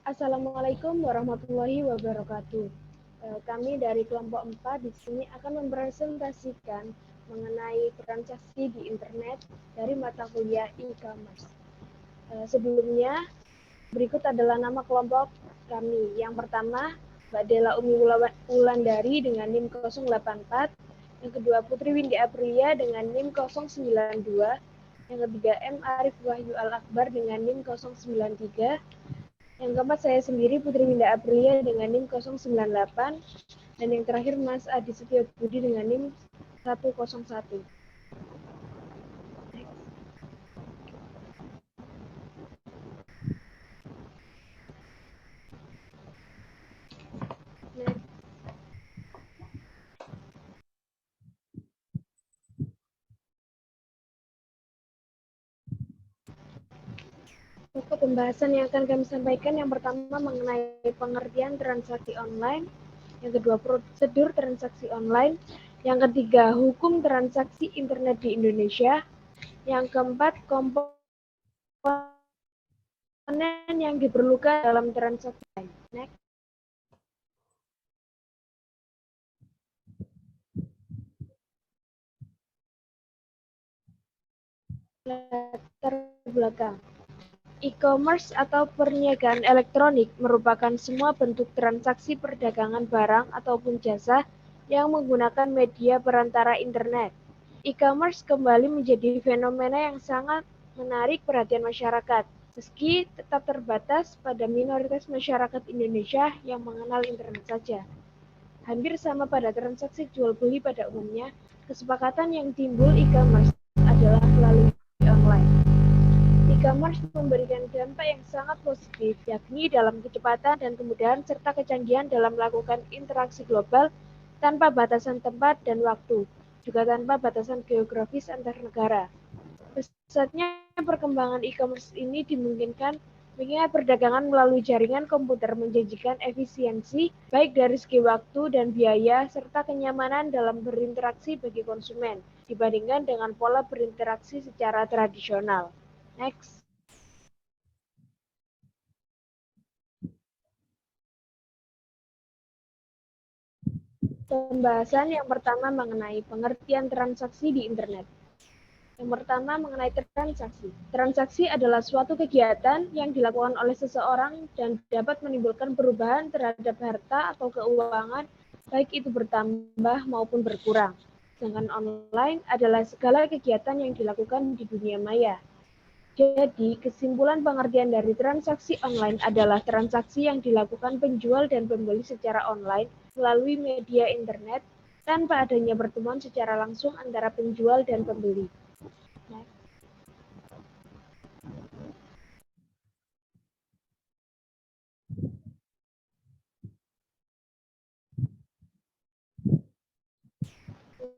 Assalamualaikum warahmatullahi wabarakatuh. Kami dari kelompok 4 di sini akan mempresentasikan mengenai transaksi di internet dari mata kuliah e-commerce. Sebelumnya, berikut adalah nama kelompok kami. Yang pertama, Mbak Dela Umi Wulandari dengan NIM 084. Yang kedua, Putri Windy Aprilia dengan NIM 092. Yang ketiga, M. Arif Wahyu Al-Akbar dengan NIM 093. Yang keempat, saya sendiri Putri Winda Aprilia dengan NIM 098. Dan yang terakhir, Mas Adi Setio Budi dengan NIM 101. Untuk pembahasan yang akan kami sampaikan, yang pertama mengenai pengertian transaksi online, yang kedua prosedur transaksi online, yang ketiga hukum transaksi internet di Indonesia, yang keempat komponen yang diperlukan dalam transaksi online. Next. Latar belakang. E-commerce atau perniagaan elektronik merupakan semua bentuk transaksi perdagangan barang ataupun jasa yang menggunakan media perantara internet. E-commerce kembali menjadi fenomena yang sangat menarik perhatian masyarakat, meski tetap terbatas pada minoritas masyarakat Indonesia yang mengenal internet saja. Hampir sama pada transaksi jual beli pada umumnya, kesepakatan yang timbul e-commerce adalah melalui online. E-commerce memberikan dampak yang sangat positif, yakni dalam kecepatan dan kemudahan serta kecanggihan dalam melakukan interaksi global tanpa batasan tempat dan waktu, juga tanpa batasan geografis antar negara. Pesatnya perkembangan e-commerce ini dimungkinkan mengingat perdagangan melalui jaringan komputer menjanjikan efisiensi baik dari segi waktu dan biaya serta kenyamanan dalam berinteraksi bagi konsumen dibandingkan dengan pola berinteraksi secara tradisional. Next. Pembahasan yang pertama mengenai pengertian transaksi di internet. Yang pertama mengenai transaksi. Transaksi adalah suatu kegiatan yang dilakukan oleh seseorang dan dapat menimbulkan perubahan terhadap harta atau keuangan, baik itu bertambah maupun berkurang. Sedangkan online adalah segala kegiatan yang dilakukan di dunia maya. Jadi, kesimpulan pengertian dari transaksi online adalah transaksi yang dilakukan penjual dan pembeli secara online melalui media internet tanpa adanya pertemuan secara langsung antara penjual dan pembeli.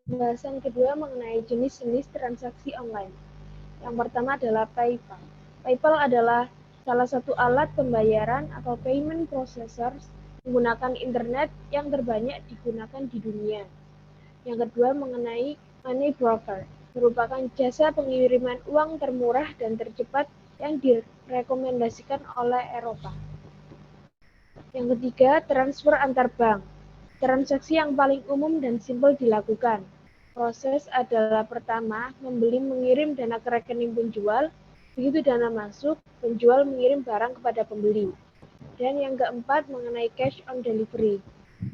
Pembahasan kedua mengenai jenis-jenis transaksi online. Yang pertama adalah PayPal. PayPal adalah salah satu alat pembayaran atau payment processor menggunakan internet yang terbanyak digunakan di dunia. Yang kedua mengenai money broker, merupakan jasa pengiriman uang termurah dan tercepat yang direkomendasikan oleh Eropa. Yang ketiga, transfer antar bank. Transaksi yang paling umum dan simpel dilakukan. Proses adalah pertama, membeli mengirim dana ke rekening penjual, begitu dana masuk, penjual mengirim barang kepada pembeli. Dan yang keempat mengenai cash on delivery.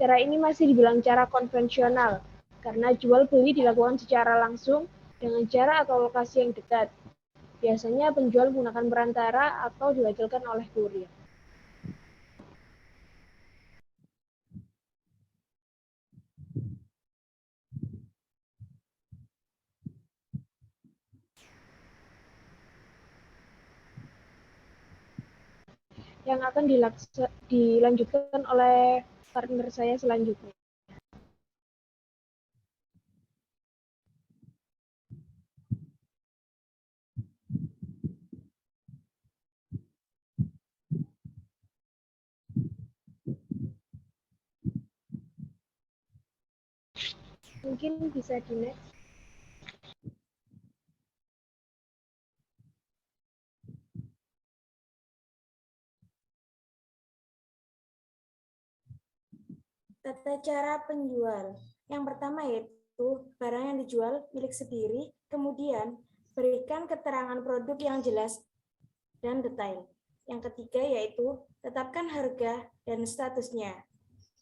Cara ini masih dibilang cara konvensional, karena jual beli dilakukan secara langsung dengan jarak atau lokasi yang dekat. Biasanya penjual menggunakan perantara atau diwakilkan oleh kurir. Yang akan dilanjutkan oleh partner saya selanjutnya. Mungkin bisa di next. Tata cara penjual. Yang pertama yaitu barang yang dijual milik sendiri, kemudian berikan keterangan produk yang jelas dan detail. Yang ketiga yaitu tetapkan harga dan statusnya.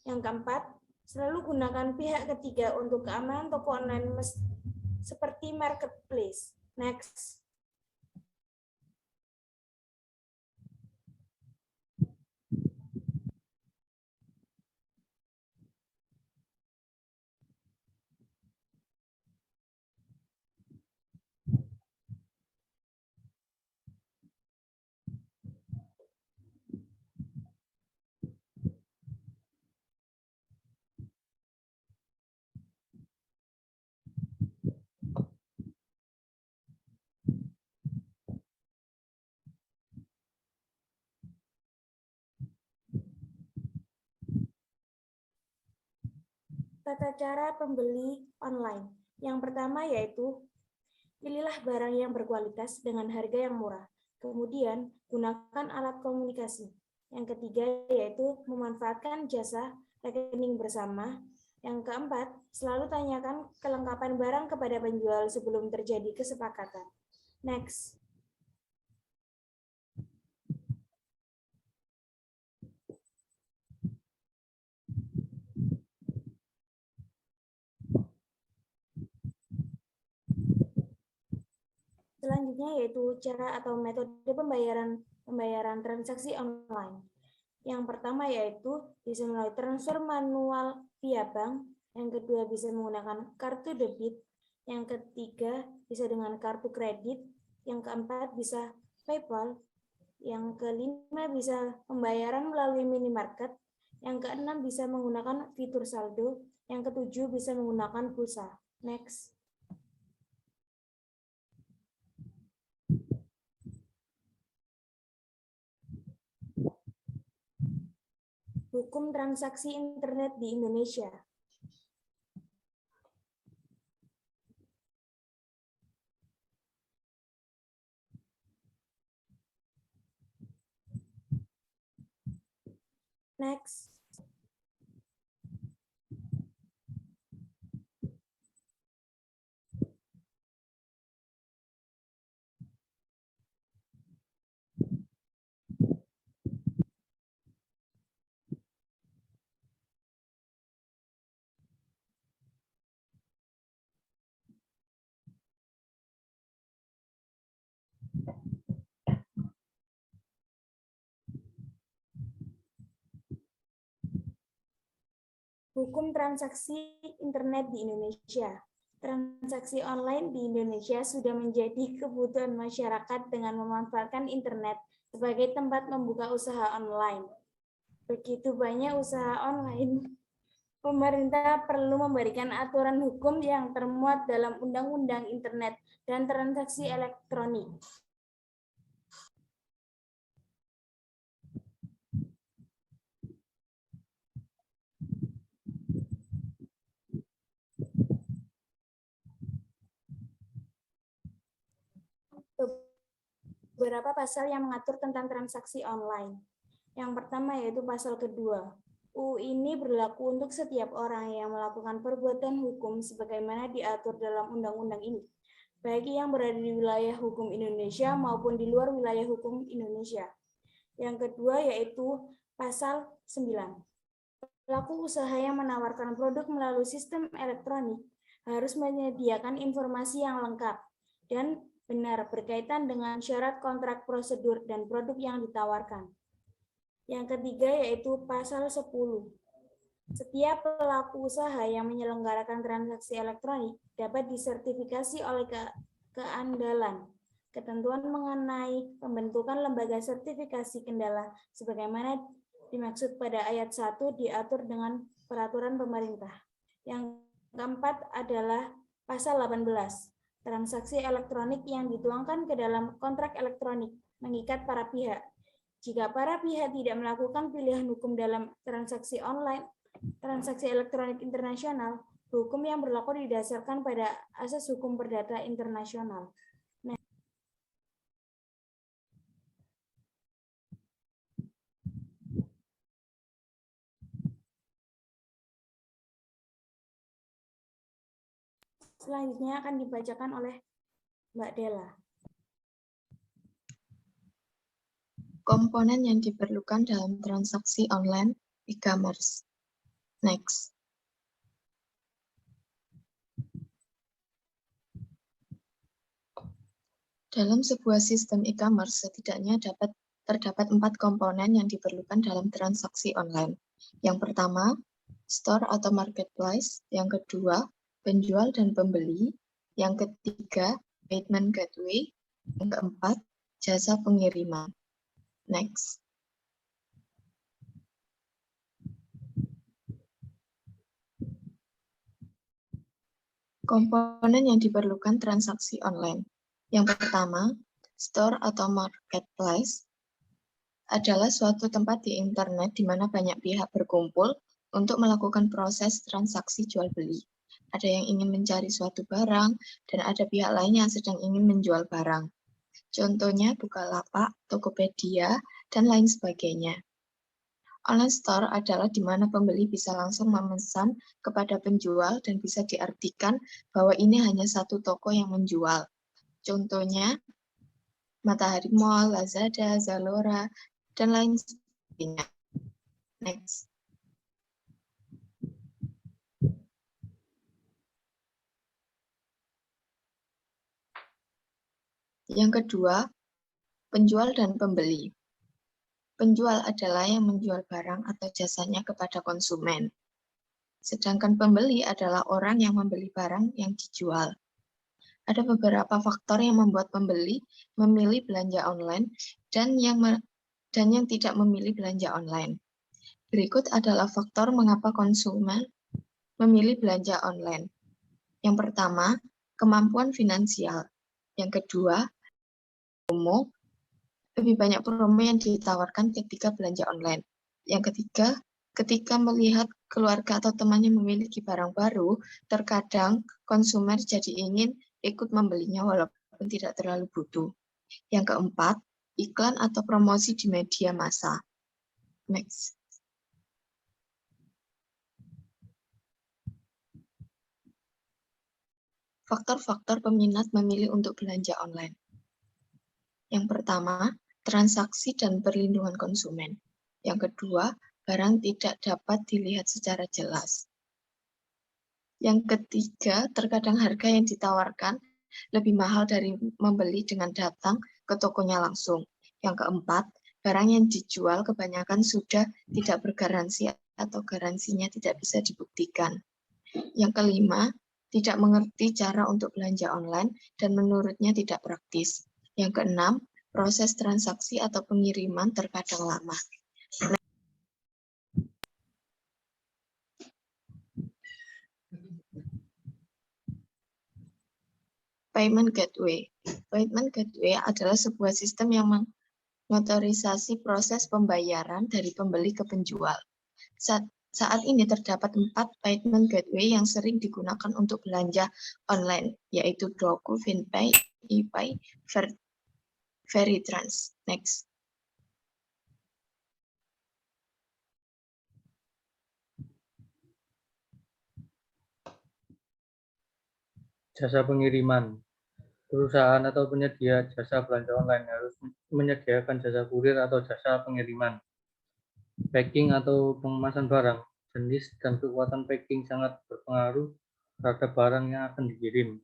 Yang keempat, selalu gunakan pihak ketiga untuk keamanan toko online seperti marketplace. Next. Tata cara pembeli online. Yang pertama yaitu pilihlah barang yang berkualitas dengan harga yang murah. Kemudian gunakan alat komunikasi. Yang ketiga yaitu memanfaatkan jasa rekening bersama. Yang keempat, selalu tanyakan kelengkapan barang kepada penjual sebelum terjadi kesepakatan. Next. Selanjutnya yaitu cara atau metode pembayaran transaksi online. Yang pertama yaitu bisa melalui transfer manual via bank, yang kedua bisa menggunakan kartu debit, yang ketiga bisa dengan kartu kredit, yang keempat bisa PayPal, yang kelima bisa pembayaran melalui minimarket, yang keenam bisa menggunakan fitur saldo, yang ketujuh bisa menggunakan pulsa. Next. Hukum transaksi internet di Indonesia. Next. Hukum transaksi internet di Indonesia. Transaksi online di Indonesia sudah menjadi kebutuhan masyarakat dengan memanfaatkan internet sebagai tempat membuka usaha online. Begitu banyak usaha online, pemerintah perlu memberikan aturan hukum yang termuat dalam Undang-Undang Internet dan Transaksi Elektronik. Beberapa pasal yang mengatur tentang transaksi online. Yang pertama yaitu pasal kedua. UU ini berlaku untuk setiap orang yang melakukan perbuatan hukum sebagaimana diatur dalam undang-undang ini, baik yang berada di wilayah hukum Indonesia maupun di luar wilayah hukum Indonesia. Yang kedua yaitu pasal 9. Pelaku usaha yang menawarkan produk melalui sistem elektronik harus menyediakan informasi yang lengkap dan benar berkaitan dengan syarat kontrak prosedur dan produk yang ditawarkan. Yang ketiga yaitu pasal 10. Setiap pelaku usaha yang menyelenggarakan transaksi elektronik dapat disertifikasi oleh keandalan. Ketentuan mengenai pembentukan lembaga sertifikasi kendala sebagaimana dimaksud pada ayat 1 diatur dengan peraturan pemerintah. Yang keempat adalah pasal 18. Transaksi elektronik yang dituangkan ke dalam kontrak elektronik mengikat para pihak. Jika para pihak tidak melakukan pilihan hukum dalam transaksi online, transaksi elektronik internasional, hukum yang berlaku didasarkan pada asas hukum perdata internasional. Selanjutnya akan dibacakan oleh Mbak Della. Komponen yang diperlukan dalam transaksi online e-commerce. Next. Dalam sebuah sistem e-commerce, setidaknya terdapat 4 komponen yang diperlukan dalam transaksi online. Yang pertama, store atau marketplace. Yang kedua, penjual dan pembeli. Yang ketiga, payment gateway. Yang keempat, jasa pengiriman. Next. Komponen yang diperlukan transaksi online. Yang pertama, store atau marketplace adalah suatu tempat di internet di mana banyak pihak berkumpul untuk melakukan proses transaksi jual beli. Ada yang ingin mencari suatu barang, dan ada pihak lain yang sedang ingin menjual barang. Contohnya Bukalapak, Tokopedia, dan lain sebagainya. Online store adalah di mana pembeli bisa langsung memesan kepada penjual dan bisa diartikan bahwa ini hanya satu toko yang menjual. Contohnya Matahari Mall, Lazada, Zalora, dan lain sebagainya. Next. Yang kedua, penjual dan pembeli. Penjual adalah yang menjual barang atau jasanya kepada konsumen. Sedangkan pembeli adalah orang yang membeli barang yang dijual. Ada beberapa faktor yang membuat pembeli memilih belanja online dan yang tidak memilih belanja online. Berikut adalah faktor mengapa konsumen memilih belanja online. Yang pertama, kemampuan finansial. Yang kedua, promo. Lebih banyak promo yang ditawarkan ketika belanja online. Yang ketiga, ketika melihat keluarga atau temannya memiliki barang baru, terkadang konsumen jadi ingin ikut membelinya walaupun tidak terlalu butuh. Yang keempat, iklan atau promosi di media massa. Next. Faktor-faktor peminat memilih untuk belanja online. Yang pertama, transaksi dan perlindungan konsumen. Yang kedua, barang tidak dapat dilihat secara jelas. Yang ketiga, terkadang harga yang ditawarkan lebih mahal dari membeli dengan datang ke tokonya langsung. Yang keempat, barang yang dijual kebanyakan sudah tidak bergaransi atau garansinya tidak bisa dibuktikan. Yang kelima, tidak mengerti cara untuk belanja online dan menurutnya tidak praktis. Yang keenam, proses transaksi atau pengiriman terkadang lama. Payment gateway. Payment gateway adalah sebuah sistem yang mengotorisasi proses pembayaran dari pembeli ke penjual. Saat ini terdapat 4 payment gateway yang sering digunakan untuk belanja online, yaitu Doku, Vinpay, ePay, Veritrans. Next. Jasa pengiriman. Perusahaan atau penyedia jasa belanja online harus menyediakan jasa kurir atau jasa pengiriman. Packing atau pengemasan barang, jenis dan kekuatan packing sangat berpengaruh terhadap barang yang akan dikirim.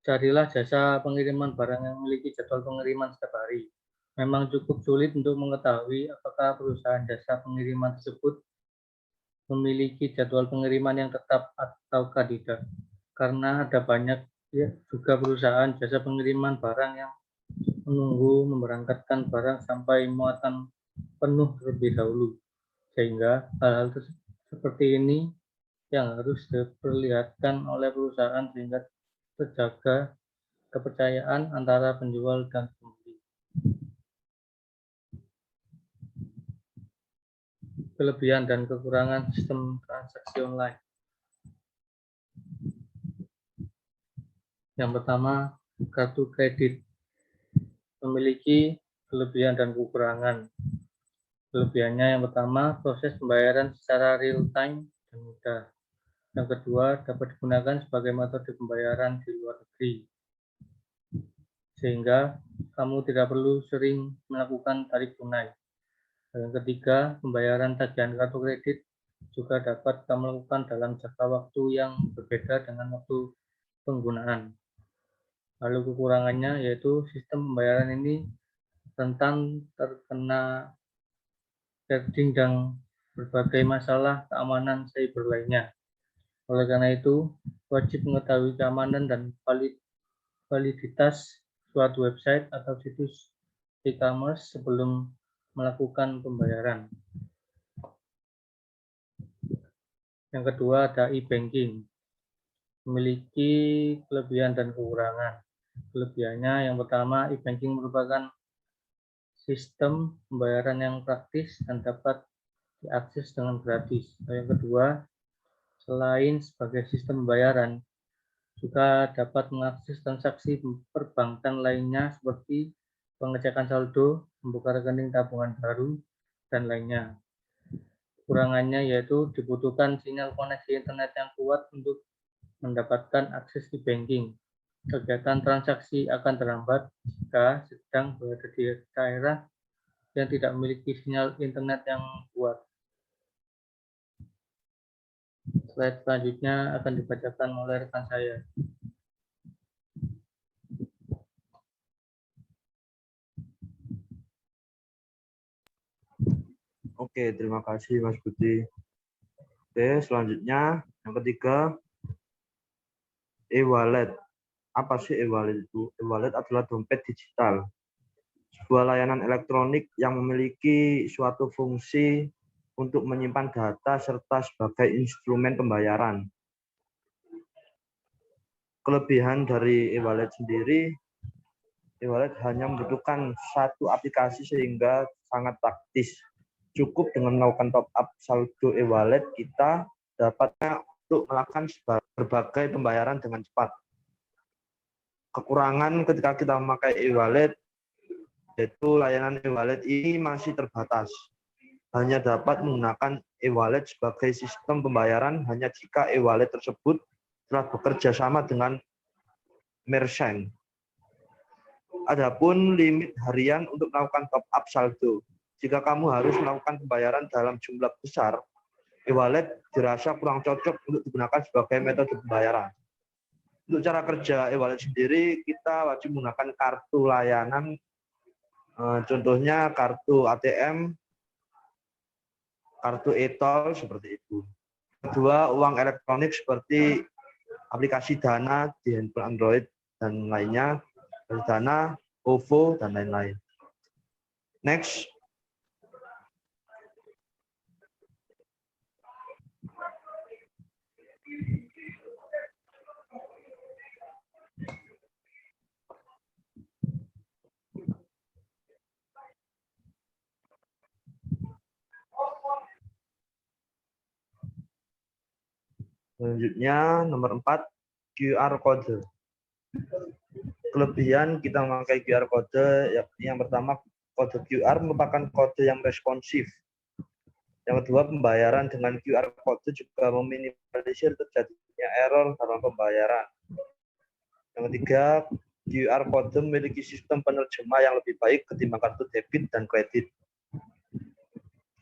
Carilah jasa pengiriman barang yang memiliki jadwal pengiriman setiap hari. Memang cukup sulit untuk mengetahui apakah perusahaan jasa pengiriman tersebut memiliki jadwal pengiriman yang tetap ataukah tidak. Karena ada banyak juga perusahaan jasa pengiriman barang yang menunggu memberangkatkan barang sampai muatan penuh terlebih dahulu. Sehingga hal-hal seperti ini yang harus diperlihatkan oleh perusahaan sehingga terjaga kepercayaan antara penjual dan pembeli. Kelebihan dan kekurangan sistem transaksi online. Yang pertama, kartu kredit memiliki kelebihan dan kekurangan. Kelebihannya yang pertama, proses pembayaran secara real time dan mudah. Yang kedua, dapat digunakan sebagai metode pembayaran di luar negeri, sehingga kamu tidak perlu sering melakukan tarik tunai. Dan yang ketiga, pembayaran tagihan kartu kredit juga dapat kamu lakukan dalam jangka waktu yang berbeda dengan waktu penggunaan. Lalu kekurangannya yaitu sistem pembayaran ini rentan terkena phishing dan berbagai masalah keamanan cyber lainnya. Oleh karena itu, wajib mengetahui keamanan dan validitas suatu website atau situs e-commerce sebelum melakukan pembayaran. Yang kedua ada e-banking. Memiliki kelebihan dan kekurangan. Kelebihannya yang pertama, e-banking merupakan sistem pembayaran yang praktis dan dapat diakses dengan gratis. Yang kedua, selain sebagai sistem pembayaran, juga dapat mengakses transaksi perbankan lainnya seperti pengecekan saldo, membuka rekening tabungan baru, dan lainnya. Kekurangannya yaitu dibutuhkan sinyal koneksi internet yang kuat untuk mendapatkan akses e-banking. Kegiatan transaksi akan terhambat jika sedang berada di daerah yang tidak memiliki sinyal internet yang kuat. Slide selanjutnya akan dibacakan oleh rekan saya. Oke, terima kasih Mas Budi. Oke, selanjutnya yang ketiga, e-wallet. Apa sih e-wallet itu? E-wallet adalah dompet digital, sebuah layanan elektronik yang memiliki suatu fungsi untuk menyimpan data serta sebagai instrumen pembayaran. Kelebihan dari e-wallet sendiri, e-wallet hanya membutuhkan satu aplikasi sehingga sangat praktis. Cukup dengan melakukan top up saldo e-wallet, kita dapatnya untuk melakukan berbagai pembayaran dengan cepat. Kekurangan ketika kita memakai e-wallet, yaitu layanan e-wallet ini masih terbatas. Hanya dapat menggunakan e-wallet sebagai sistem pembayaran hanya jika e-wallet tersebut telah bekerja sama dengan merchant. Adapun limit harian untuk melakukan top up saldo. Jika kamu harus melakukan pembayaran dalam jumlah besar, e-wallet dirasa kurang cocok untuk digunakan sebagai metode pembayaran. Untuk cara kerja e-wallet sendiri, kita wajib menggunakan kartu layanan, contohnya kartu ATM, kartu e-tol, seperti itu. Kedua, uang elektronik seperti aplikasi Dana di handphone Android dan lainnya, Dana, OVO, dan lain-lain. Next. Selanjutnya, nomor 4, QR Code. Kelebihan kita memakai QR Code, yang pertama, kode QR merupakan kode yang responsif. Yang kedua, pembayaran dengan QR Code juga meminimalisir terjadinya error dalam pembayaran. Yang ketiga, QR Code memiliki sistem penerjemah yang lebih baik ketimbang kartu debit dan kredit.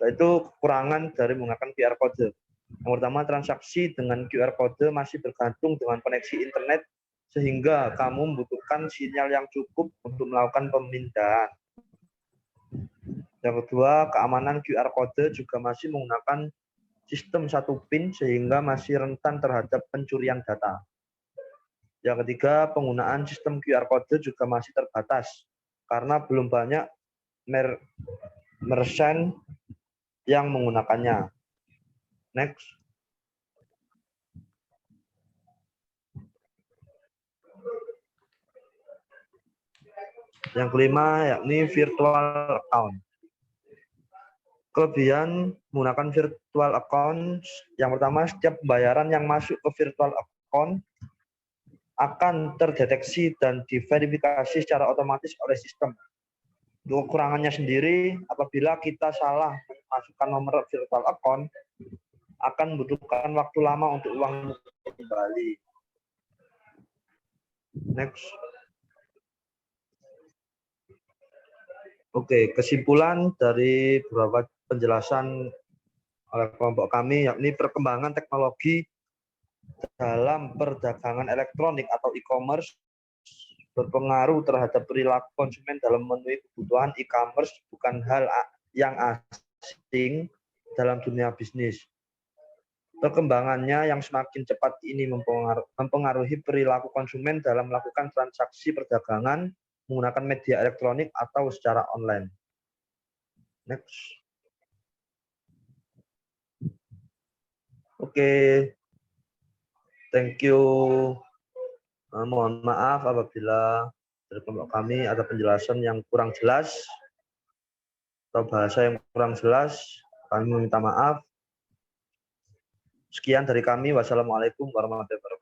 Itu kekurangan dari menggunakan QR Code. Yang pertama, transaksi dengan QR Code masih bergantung dengan koneksi internet, sehingga kamu membutuhkan sinyal yang cukup untuk melakukan pemindahan. Yang kedua, keamanan QR Code juga masih menggunakan sistem satu PIN, sehingga masih rentan terhadap pencurian data. Yang ketiga, penggunaan sistem QR Code juga masih terbatas, karena belum banyak merchant yang menggunakannya. Next. Yang kelima, yakni virtual account. Kelebihan menggunakan virtual account, yang pertama, setiap pembayaran yang masuk ke virtual account akan terdeteksi dan diverifikasi secara otomatis oleh sistem. Kekurangannya sendiri, apabila kita salah memasukkan nomor virtual account, akan membutuhkan waktu lama untuk uang kembali. Next. Oke, kesimpulan dari beberapa penjelasan oleh kelompok kami, yakni perkembangan teknologi dalam perdagangan elektronik atau e-commerce berpengaruh terhadap perilaku konsumen dalam memenuhi kebutuhan e-commerce bukan hal yang asing dalam dunia bisnis. Perkembangannya yang semakin cepat ini mempengaruhi perilaku konsumen dalam melakukan transaksi perdagangan menggunakan media elektronik atau secara online. Next. Oke. Thank you. Mohon maaf apabila dari kelompok kami ada penjelasan yang kurang jelas atau bahasa yang kurang jelas. Kami meminta maaf. Sekian dari kami. Wassalamualaikum warahmatullahi wabarakatuh.